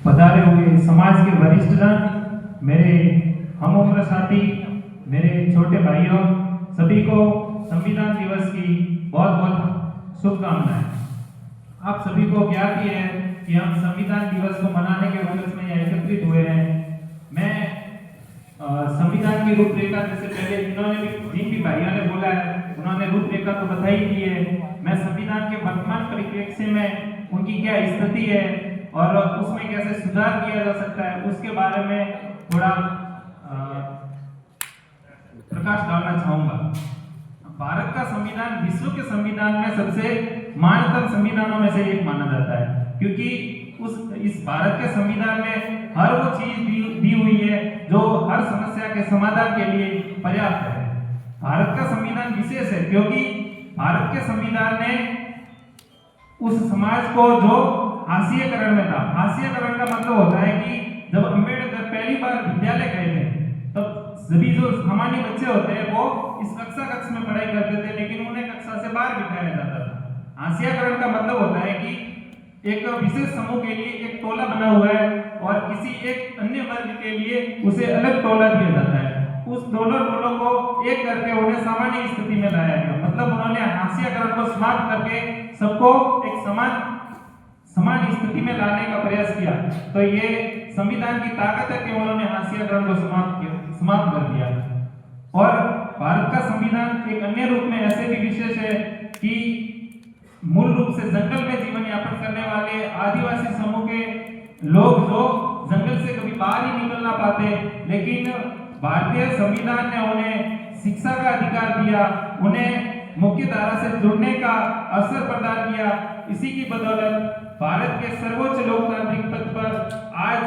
पधारे हुए समाज के वरिष्ठजन, मेरे हम उम्र साथी, मेरे छोटे भाइयों, सभी को संविधान दिवस की बहुत बहुत शुभकामनाएं। आप सभी को ज्ञात ही है कि हम संविधान दिवस को मनाने के उपलक्ष्य में यहाँ एकत्रित हुए हैं। मैं संविधान की रूपरेखा, जैसे पहले जिन भी भाइयों ने बोला है उन्होंने रूपरेखा तो बताई दी है। मैं संविधान के वर्तमान परिप्रेक्ष्य में उनकी क्या स्थिति है और उसमें कैसे सुधार किया जा सकता है उसके बारे में थोड़ा प्रकाश डालना चाहूंगा। भारत का संविधान विश्व के संविधान में सबसे मान्यतम संविधानों में से एक माना जाता है, क्योंकि इस भारत के संविधान में हर वो चीज दी हुई है जो हर समस्या के समाधान के लिए पर्याप्त है। भारत का संविधान विशेष है क्योंकि भारत के संविधान ने उस समाज को जो हाशिएकरण में था, हाशिएकरण का मतलब होता है कि जब अम्बेडकर पहली बार विद्यालय गए थे तब सभी जो सामान्य बच्चे होते हैं वो इस कक्ष में पढ़ाई करते थे, लेकिन उन्हें कक्षा से बाहर बिठाया जाता था। हाशिएकरण का मतलब होता है कि एक विशेष समूह के लिए एक टोला बना हुआ है और किसी एक अन्य वर्ग के लिए उसे अलग टोला दिया जाता है। उस टोलों को एक करके उन्हें सामान्य स्थिति में लाया गया, मतलब उन्होंने हाशिएकरण को समाप्त करके सबको एक समान स्थिति में लाने का प्रयास किया। तो ये संविधान की ताकत है कि उन्होंने हाशिएकरण को समाप्त कर दिया। और भारत का संविधान एक अन्य रूप में ऐसे भी विशेष है कि मूल रूप से जंगल में जीवन यापन करने वाले आदिवासी समूह के लोग जो जंगल से कभी बाहर ही निकल ना पाते, लेकिन भारतीय संविधान ने उन्हें शिक्षा का अधिकार दिया, उन्हें मुख्य धारा से जुड़ने का अवसर प्रदान किया। इसी की बदौलत भारत के सर्वोच्च लोकतांत्रिक पद पर आज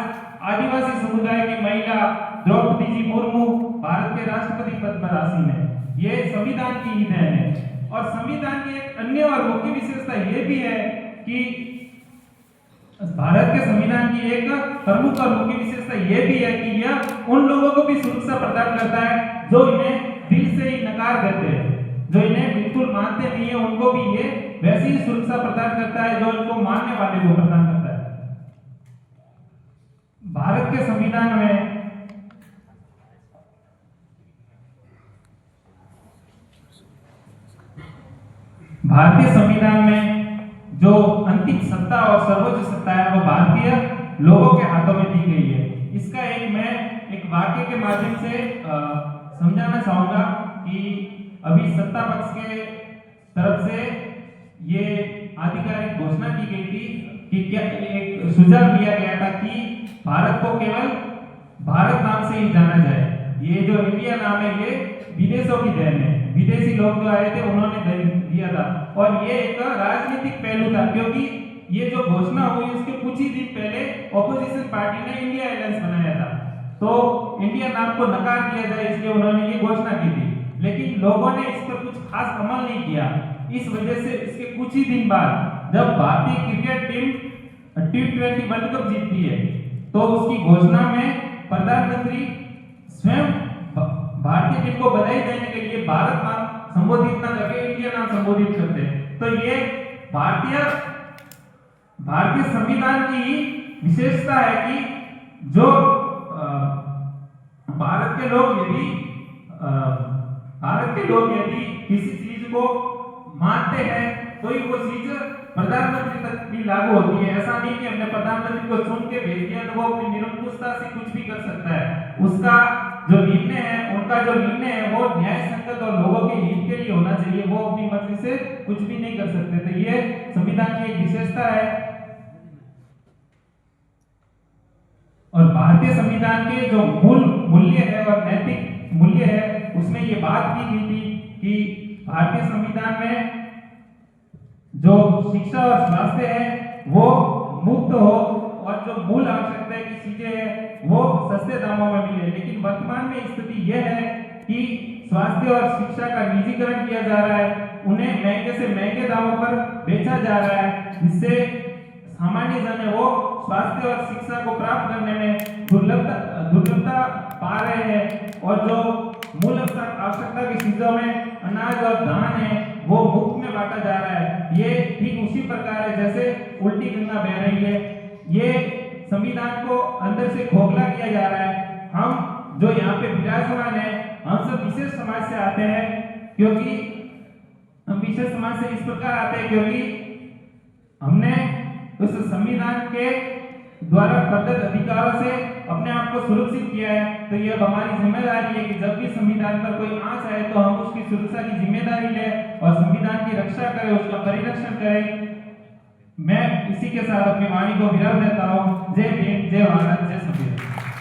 आदिवासी समुदाय की महिला द्रौपदी जी मुर्मू भारत के राष्ट्रपति पद पर आसीन है। ये संविधान की ही देन है। और संविधान की एक अन्य और मुख्य विशेषता ये भी है कि भारत के संविधान की एक प्रमुख और मुख्य विशेषता ये भी है कि यह उन लोगों को भी सुरक्षा प्रदान करता है जो इन्हें दिल से ही नकार देते हैं, जो इन्हें बिल्कुल मानते नहीं है, उनको भी ये वैसी ही सुरक्षा प्रदान करता है जो इनको मानने वाले को प्रदान करता है। भारत के संविधान में भारतीय संविधान में जो अंतिम सत्ता और सर्वोच्च सत्ता है वो भारतीय लोगों के हाथों में दी गई है। इसका मैं एक वाक्य के माध्यम से समझाना चाहूंगा कि अभी सत्ता पक्ष के तरफ से ये आधिकारिक घोषणा की गई थी कि क्या एक सुझाव लिया गया था कि भारत को केवल भारत नाम से ही जाना जाए। ये जो इंडिया नाम है ये विदेशों की देन है, विदेशी लोग जो आए थे उन्होंने दिया था। और ये एक राजनीतिक पहलू था क्योंकि ये जो घोषणा हुई उसके कुछ ही दिन पहले ऑपोजिशन पार्टी ने इंडिया अलायंस बनाया था, तो इंडिया नाम को नकार दिया जाए इसलिए उन्होंने ये घोषणा की थी, लेकिन लोगों ने इस पर कुछ खास अमल नहीं किया। इस वजह से इसके कुछ ही दिन बाद जब भारतीय cricket team T20 world cup जीतती है तो उसकी घोषणा में प्रधानमंत्री स्वयं भारतीय टीम को बधाई देने के लिए भारत नाम संबोधित ना करके इंडिया नाम संबोधित करते हैं। तो ये भारतीय संविधान की विशेषता है कि जो भारत के लोग यदि किसी चीज को मानते हैं तो ही वो चीज प्रधानमंत्री तक भी लागू होती है। ऐसा नहीं कि हमने प्रधानमंत्री को चुन के भेज दिया तो वो अपनी निरंकुशता से कुछ भी कर सकता है। उसका जो निर्णय है, उनका जो निर्णय है वो न्याय संगत और लोगों के हित के लिए होना चाहिए, वो अपनी मर्जी से कुछ भी नहीं कर सकते। तो ये संविधान की एक विशेषता है। और भारतीय संविधान के जो मूल मूल्य है और नैतिक मूल्य है उसमें ये बात की गई थी कि भारतीय संविधान में जो शिक्षा और स्वास्थ्य है वो मुफ्त हो और जो मूल आवश्यकता की चीजें हैं वो सस्ते दामों में मिले। लेकिन वर्तमान में स्थिति यह है कि स्वास्थ्य और शिक्षा का निजीकरण किया जा रहा है, उन्हें महंगे से महंगे दामों पर बेचा जा रहा है, जिससे सामान्य जन है वो स्वास्थ्य और शिक्षा को प्राप्त करने में दुर्लभता पा रहे हैं। और जो मूल आवश्यकता की चीजों में अनाज और धान है वो मुफ्त में बांटा जा रहा है। ये ठीक उसी प्रकार है जैसे उल्टी गंगा बह रही है। ये संविधान को अंदर से खोखला किया जा रहा है। हम जो यहाँ पे विराजमान है, हम सब विशेष समाज से आते हैं, क्योंकि हम विशेष समाज से इस प्रकार आते हैं क्योंकि हमने उस संविधान के द्वारा प्रदत्त अधिकारों से अपने आप को सुरक्षित किया है। तो ये अब हमारी जिम्मेदारी है कि जब भी संविधान पर कोई आंच आए तो हम उसकी सुरक्षा की जिम्मेदारी लें और संविधान की रक्षा करें, उसका परिरक्षण करें। मैं इसी के साथ अपनी वाणी को विराम देता हूँ। जय भीम, जय भारत, जय संविधान।